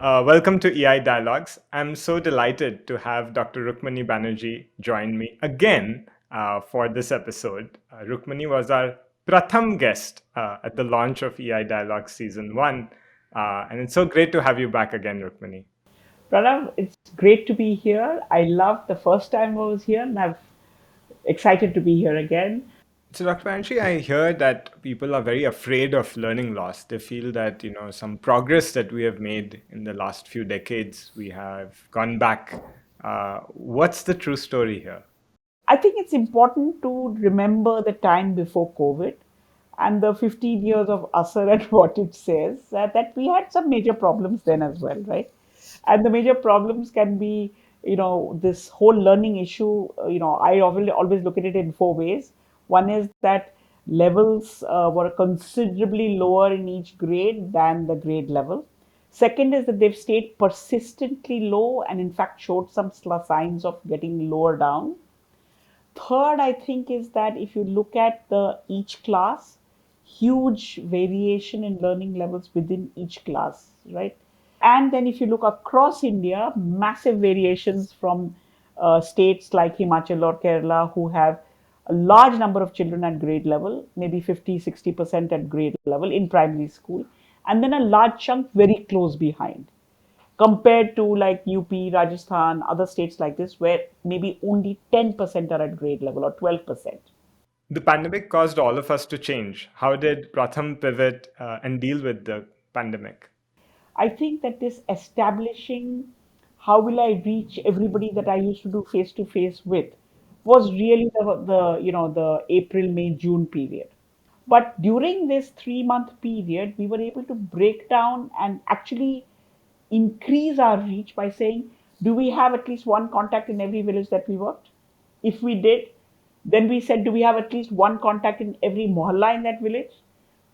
welcome to EI Dialogues. I'm so delighted to have Dr. Rukmini Banerji join me again for this episode. Rukmini was our Pratham guest at the launch of EI Dialogues Season 1. And it's so great to have you back again, Rukmini. Pranav, it's great to be here. I loved the first time I was here, and I'm excited to be here again. So, Dr. Banerjee, I hear that people are very afraid of learning loss. They feel that, some progress that we have made in the last few decades, we have gone back. What's the true story here? I think it's important to remember the time before COVID and the 15 years of Asar and what it says, that we had some major problems then as well, right? And the major problems can be, this whole learning issue. I always look at it in four ways. One is that levels were considerably lower in each grade than the grade level. Second is that they've stayed persistently low and, in fact, showed some signs of getting lower down. Third, I think, is that if you look at the each class, huge variation in learning levels within each class, right? And then if you look across India, massive variations from states like Himachal or Kerala, who have a large number of children at grade level, maybe 50-60% at grade level in primary school, and then a large chunk very close behind, compared to like UP, Rajasthan, other states like this, where maybe only 10% are at grade level or 12%. The pandemic caused all of us to change. How did Pratham pivot and deal with the pandemic? I think that this establishing how will I reach everybody that I used to do face to face with was really the April, May, June period. But during this 3 month period, we were able to break down and actually increase our reach by saying, do we have at least one contact in every village that we worked? If we did, then we said, do we have at least one contact in every mohalla in that village?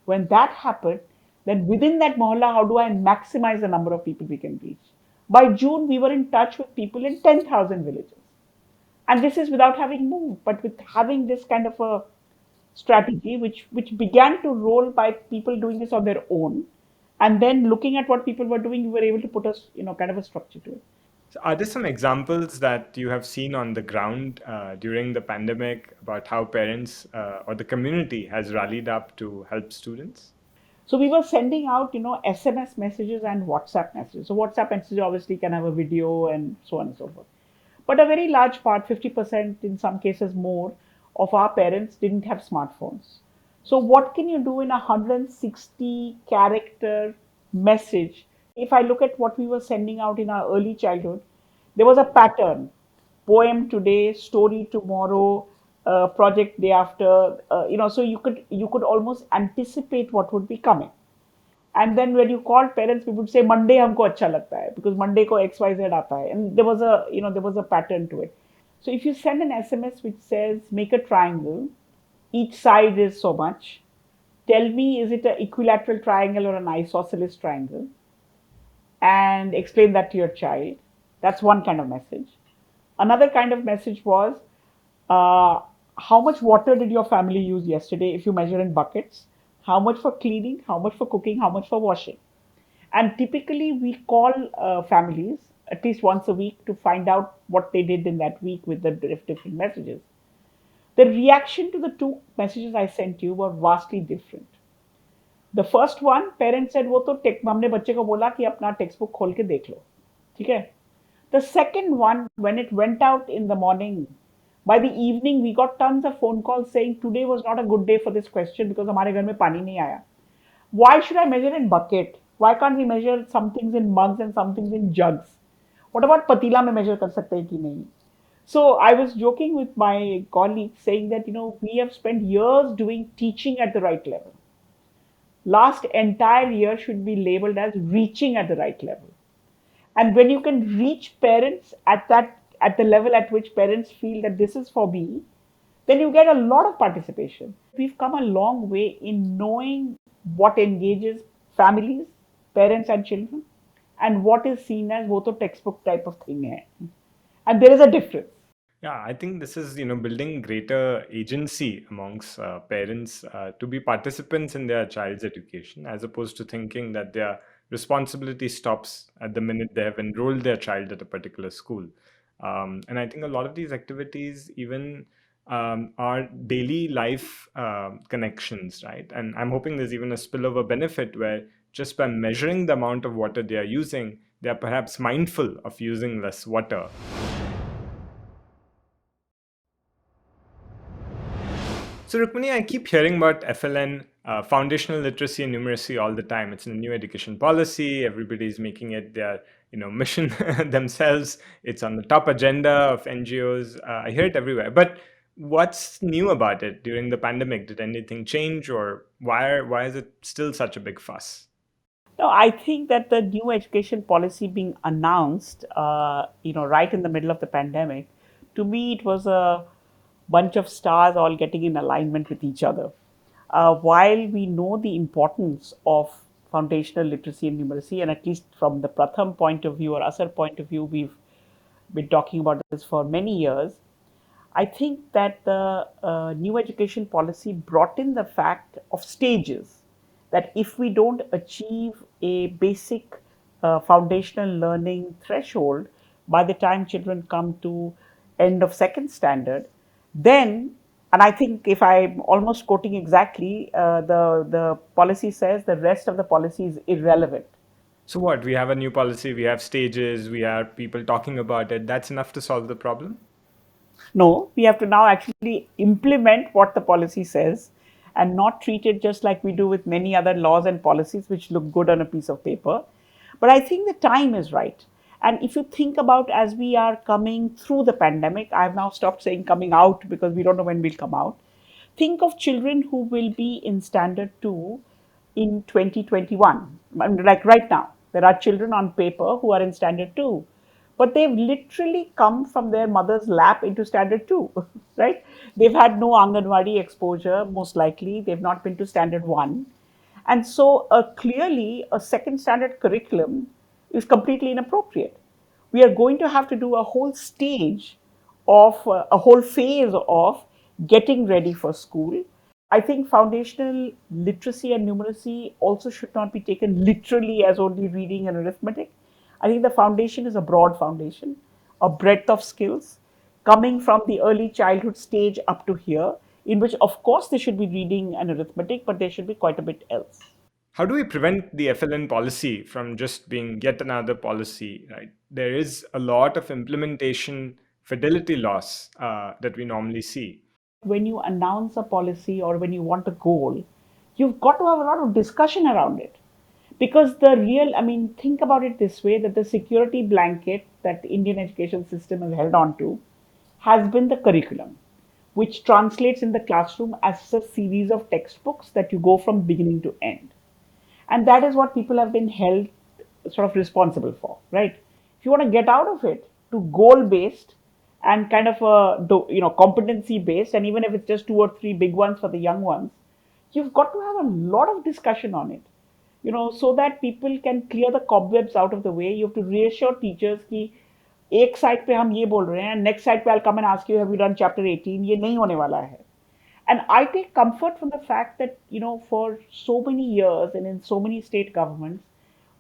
When that happened, then within that mohalla, how do I maximize the number of people we can reach? By June, we were in touch with people in 10,000 villages. And this is without having moved, but with having this kind of a strategy, which began to roll by people doing this on their own. And then looking at what people were doing, we were able to put a kind of a structure to it. So are there some examples that you have seen on the ground during the pandemic about how parents or the community has rallied up to help students? So we were sending out, SMS messages and WhatsApp messages. So WhatsApp messages obviously can have a video and so on and so forth. But a very large part, 50%, in some cases more, of our parents didn't have smartphones. So what can you do in a 160 character message? If I look at what we were sending out in our early childhood, there was a pattern: poem today, story tomorrow, project day after. So you could almost anticipate what would be coming. And then when you called parents, we would say Monday हमको अच्छा लगता है because Monday को XYZ आता है, and there was a pattern to it. So if you send an SMS which says make a triangle, each side is so much. Tell me, is it an equilateral triangle or an isosceles triangle? And explain that to your child. That's one kind of message. Another kind of message was, uh, how much water did your family use yesterday if you measure in buckets? How much for cleaning? How much for cooking? How much for washing? And typically, we call families at least once a week to find out what they did in that week with the different messages. The reaction to the two messages I sent you were vastly different. The first one parents said वो तो हमने बच्चे को बोला कि अपना text book खोल के देख लो, ठीक है. The second one, when it went out in the morning, by the evening we got tons of phone calls saying today was not a good day for this question because हमारे घर में पानी नहीं आया. Why should I measure in bucket? Why can't we measure some things in mugs and some things in jugs? What about patila में measure कर सकते हैं कि नहीं? So I was joking with my colleagues saying that we have spent years doing teaching at the right level. Last entire year should be labeled as reaching at the right level. And when you can reach parents at the level at which parents feel that this is for me, then you get a lot of participation. We've come a long way in knowing what engages families, parents and children, and what is seen as wo to textbook type of thing hai. And there is a difference. Yeah, I think this is, building greater agency amongst parents to be participants in their child's education, as opposed to thinking that they are responsibility stops at the minute they have enrolled their child at a particular school. And I think a lot of these activities even are daily life connections, right? And I'm hoping there's even a spillover benefit where just by measuring the amount of water they are using, they are perhaps mindful of using less water. So, Rukmini, I keep hearing about FLN, foundational literacy and numeracy, all the time. It's in the new education policy. Everybody's making it their, mission themselves. It's on the top agenda of NGOs. I hear it everywhere. But what's new about it during the pandemic? Did anything change, or why is it still such a big fuss? No, I think that the new education policy being announced, right in the middle of the pandemic, to me it was a bunch of stars all getting in alignment with each other. While we know the importance of foundational literacy and numeracy, and at least from the Pratham point of view or Asar point of view, we've been talking about this for many years. I think that the new education policy brought in the fact of stages, that if we don't achieve a basic foundational learning threshold by the time children come to end of second standard, then, and I think if I'm almost quoting exactly, the policy says the rest of the policy is irrelevant. So, what? We have a new policy, we have stages, we have people talking about it. That's enough to solve the problem? No, we have to now actually implement what the policy says and not treat it just like we do with many other laws and policies which look good on a piece of paper. But I think the time is right. And if you think about as we are coming through the pandemic, I've now stopped saying coming out because we don't know when we'll come out. Think of children who will be in standard 2 in 2021. I mean, like right now, there are children on paper who are in standard 2, but they've literally come from their mother's lap into standard 2, right? They've had no Anganwadi exposure, most likely. They've not been to standard 1. And so, clearly, a second standard curriculum is completely inappropriate. We are going to have to do a whole stage of a whole phase of getting ready for school. I think foundational literacy and numeracy also should not be taken literally as only reading and arithmetic. I think the foundation is a broad foundation, a breadth of skills coming from the early childhood stage up to here, in which, of course, there should be reading and arithmetic, but there should be quite a bit else. How do we prevent the FLN policy from just being yet another policy, right? There is a lot of implementation fidelity loss that we normally see. When you announce a policy or when you want a goal, you've got to have a lot of discussion around it. Because the real, I mean, think about it this way, that the security blanket that the Indian education system has held on to has been the curriculum, which translates in the classroom as a series of textbooks that you go from beginning to end. And that is what people have been held sort of responsible for, right? If you want to get out of it to goal based and kind of competency based, and even if it's just two or three big ones for the young ones, you've got to have a lot of discussion on it, so that people can clear the cobwebs out of the way. You have to reassure teachers कि एक side पे हम ये बोल रहे हैं, next side पे I'll come and ask you, have you done chapter 18? ये नहीं होने वाला है. And I take comfort from the fact that, for so many years and in so many state governments,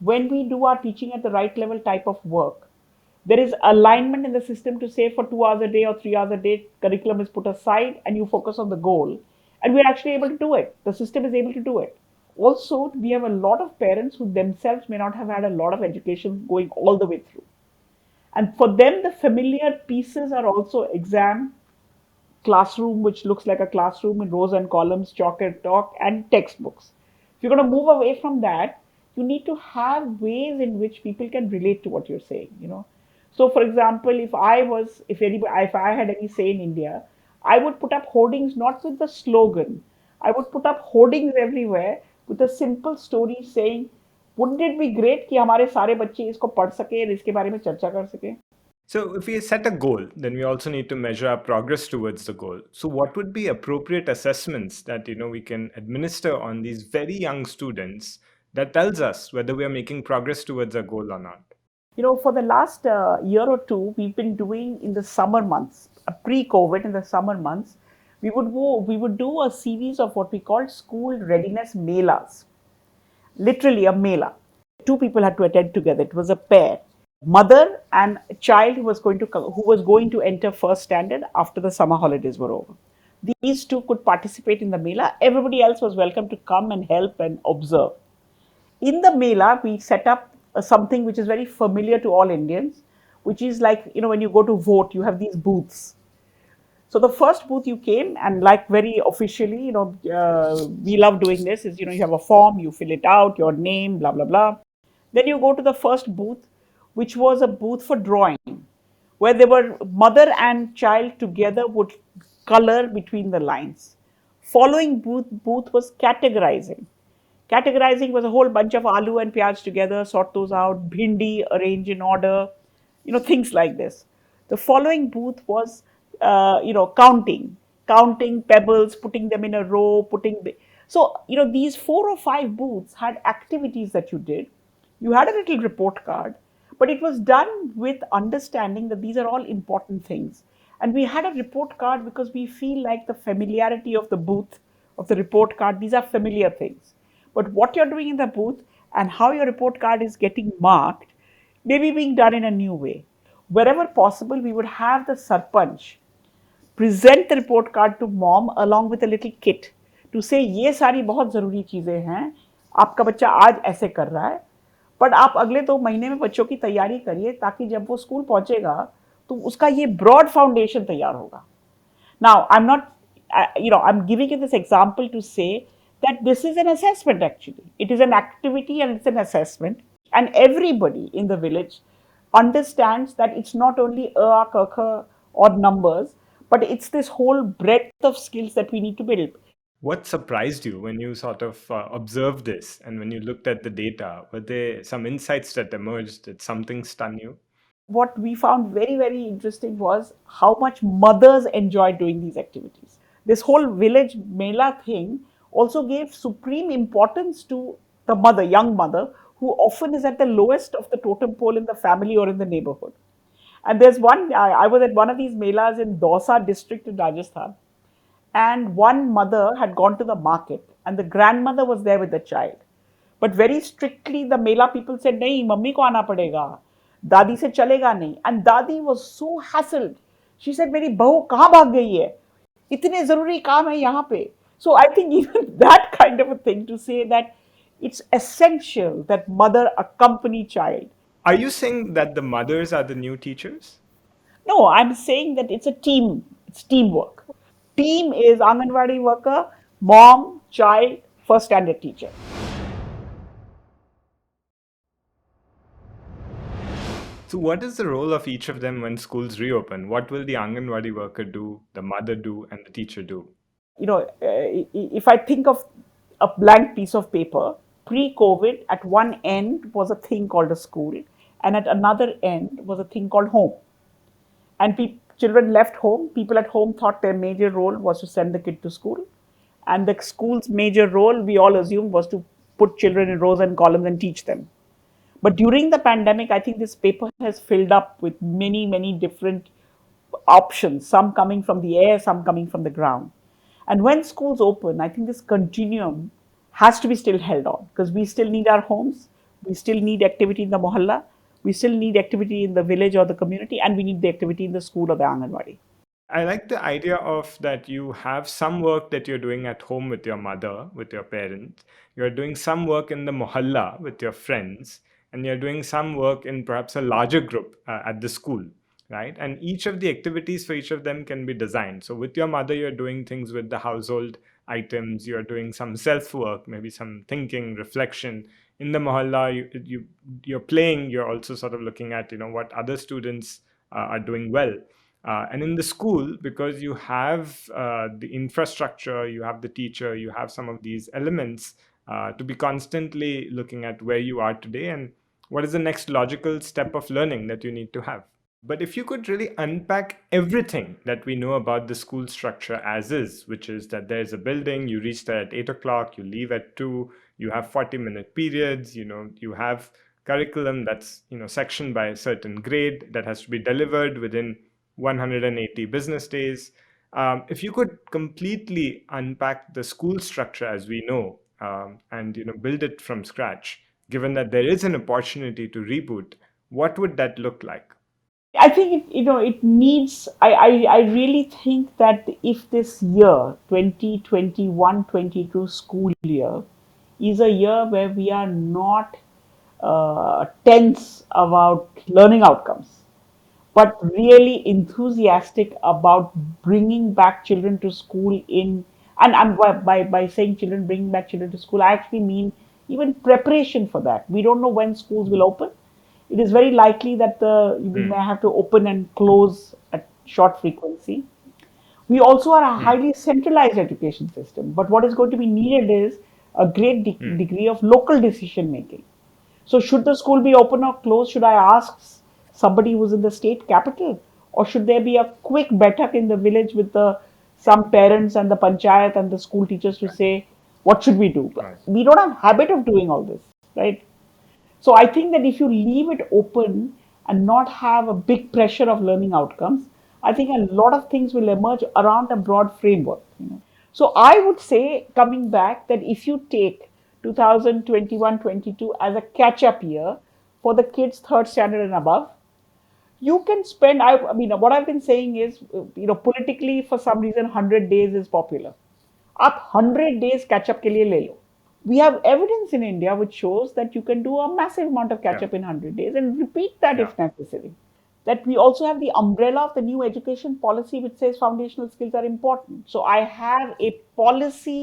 when we do our teaching at the right level type of work, there is alignment in the system to say for 2 hours a day or 3 hours a day, curriculum is put aside and you focus on the goal. And we're actually able to do it. The system is able to do it. Also, we have a lot of parents who themselves may not have had a lot of education going all the way through. And for them, the familiar pieces are also exam, classroom, which looks like a classroom in rows and columns, chalk and talk, and textbooks. If you're going to move away from that, you need to have ways in which people can relate to what you're saying. So, for example, if I had any say in India, I would put up hoardings not with the slogan. I would put up hoardings everywhere with a simple story saying, wouldn't it be great कि हमारे सारे बच्चे इसको पढ़ सके और इसके बारे में चर्चा कर सके? So, if we set a goal, then we also need to measure our progress towards the goal. So, what would be appropriate assessments that we can administer on these very young students that tells us whether we are making progress towards our goal or not? For the last year or two, we've been doing in the summer months, pre-COVID, in the summer months, we would do a series of what we call school readiness melas. Literally a mela. Two people had to attend together. It was a pair, mother and a child who was going to enter first standard after the summer holidays were over. These two could participate in the Mela. Everybody else was welcome to come and help and observe. In the Mela, we set up something which is very familiar to all Indians, which is like, when you go to vote, you have these booths. So the first booth you came, and like very officially, we love doing this, is, you have a form, you fill it out, your name, blah, blah, blah. Then you go to the first booth, which was a booth for drawing, where they were mother and child together would color between the lines. Following booth was categorizing. Categorizing was a whole bunch of aloo and pyaj together, sort those out, bhindi, arrange in order, things like this. The following booth was, counting pebbles, putting them in a row, so, these 4 or 5 booths had activities that you did. You had a little report card, but it was done with understanding that these are all important things. And we had a report card because we feel like the familiarity of the booth, of the report card, these are familiar things. But what you're doing in the booth and how your report card is getting marked may be being done in a new way. Wherever possible, we would have the sarpanch present the report card to mom along with a little kit to say ये सारी बहुत ज़रूरी चीज़ें हैं, आपका बच्चा आज ऐसे कर रहा है, बट आप अगले 2 महीने में बच्चों की तैयारी करिए ताकि जब वो स्कूल पहुंचेगा तो उसका ये ब्रॉड फाउंडेशन तैयार होगा. Now, I'm giving you this example to say that this is an assessment actually. It is an activity and it's an assessment. And everybody in the village understands that it's not only a, k, or numbers, but it's this whole breadth of skills that we need to build. What surprised you when you sort of observed this and when you looked at the data? Were there some insights that emerged? Did something stun you? What we found very, very interesting was how much mothers enjoyed doing these activities. This whole village Mela thing also gave supreme importance to the mother, young mother, who often is at the lowest of the totem pole in the family or in the neighborhood. And there's I was at one of these Melas in Dausa district in Rajasthan. And one mother had gone to the market, and the grandmother was there with the child. But very strictly, the Mela people said, "Nahi, mummy ko aana padega. Dadi se chalega nahi." And Dadi was so hassled. She said, "मेरी बहू कहाँ भाग गई है? इतने जरूरी काम है यहाँ पे." So I think even that kind of a thing to say that it's essential that mother accompany child. Are you saying that the mothers are the new teachers? No, I'm saying that it's a team. It's teamwork. Team is Anganwadi worker, mom, child, first standard teacher. So, what is the role of each of them when schools reopen? What will the Anganwadi worker do, the mother do, and the teacher do? If I think of a blank piece of paper, pre-COVID, at one end was a thing called a school, and at another end was a thing called home. And children left home. People at home thought their major role was to send the kid to school. And the school's major role, we all assumed, was to put children in rows and columns and teach them. But during the pandemic, I think this paper has filled up with many, many different options, some coming from the air, some coming from the ground. And when schools open, I think this continuum has to be still held on because we still need our homes, we still need activity in the mohalla, we still need activity in the village or the community, and we need the activity in the school or the Anganwadi. I like the idea of that you have some work that you're doing at home with your mother, with your parents. You're doing some work in the mohalla with your friends, and you're doing some work in perhaps a larger group at the school, right? And each of the activities for each of them can be designed. So with your mother, you're doing things with the household items. You're doing some self work, maybe some thinking, reflection. In the mohalla, you're playing. You're also sort of looking at what other students are doing well. And in the school, because you have the infrastructure, you have the teacher, you have some of these elements to be constantly looking at where you are today and what is the next logical step of learning that you need to have. But if you could really unpack everything that we know about the school structure as is, which is that there's a building, you reach there at 8 o'clock, you leave at 2, you have 40-minute periods, you have curriculum that's sectioned by a certain grade that has to be delivered within 180 business days. If you could completely unpack the school structure as we know and build it from scratch, given that there is an opportunity to reboot, what would that look like? I think it needs. I really think that if this year, 2021-22 school year, is a year where we are not tense about learning outcomes, but really enthusiastic about bringing back children to school in, and by saying children, bringing back children to school, I actually mean even preparation for that. We don't know when schools will open. It is very likely that we Hmm. may have to open and close at short frequency. We also are a Hmm. highly centralized education system, but what is going to be needed is a great Hmm. degree of local decision making. So, should the school be open or closed? Should I ask somebody who's in the state capital, or should there be a quick betak in the village with the some parents and the panchayat and the school teachers to Right. say what should we do? Right. We don't have habit of doing all this, right? So I think that if you leave it open and not have a big pressure of learning outcomes, I think a lot of things will emerge around a broad framework. So I would say, coming back, that if you take 2021-22 as a catch-up year for the kids third standard and above, you can spend. I mean, what I've been saying is, politically, for some reason, 100 days is popular. आप 100 days catch up के लिए ले लो. We have evidence in India which shows that you can do a massive amount of catch Yeah. up in 100 days and repeat that Yeah. if necessary. That we also have the umbrella of the new education policy which says foundational skills are important. So I have a policy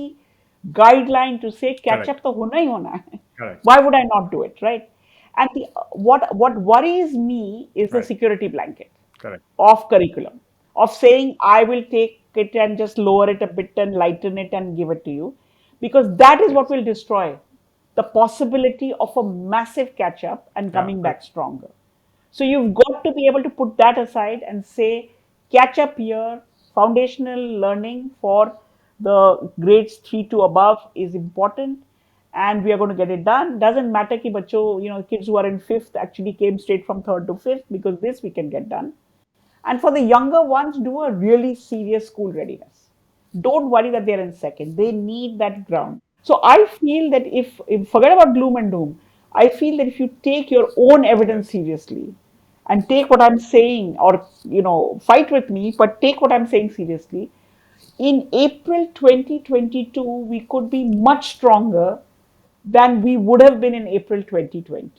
guideline to say catch Correct. up to hona hi hona hai. Correct. Why would I not do it, right? And what worries me is the Right. security blanket Correct. of curriculum, of saying I will take it and just lower it a bit and lighten it and give it to you, because that is what Yes. will destroy the possibility of a massive catch up and Yeah. coming back stronger. So you've got to be able to put that aside and say catch up year, foundational learning for the grades 3 to above is important, and we are going to get it done. Doesn't matter ki bacho, kids who are in fifth actually came straight from third to fifth, because this we can get done. And for the younger ones, do a really serious school readiness. Don't worry that they're in second. They need that ground. So I feel that if forget about gloom and doom, I feel that if you take your own evidence Yes. seriously and take what I'm saying, or fight with me, but take what I'm saying seriously, in April 2022, we could be much stronger than we would have been in April 2020.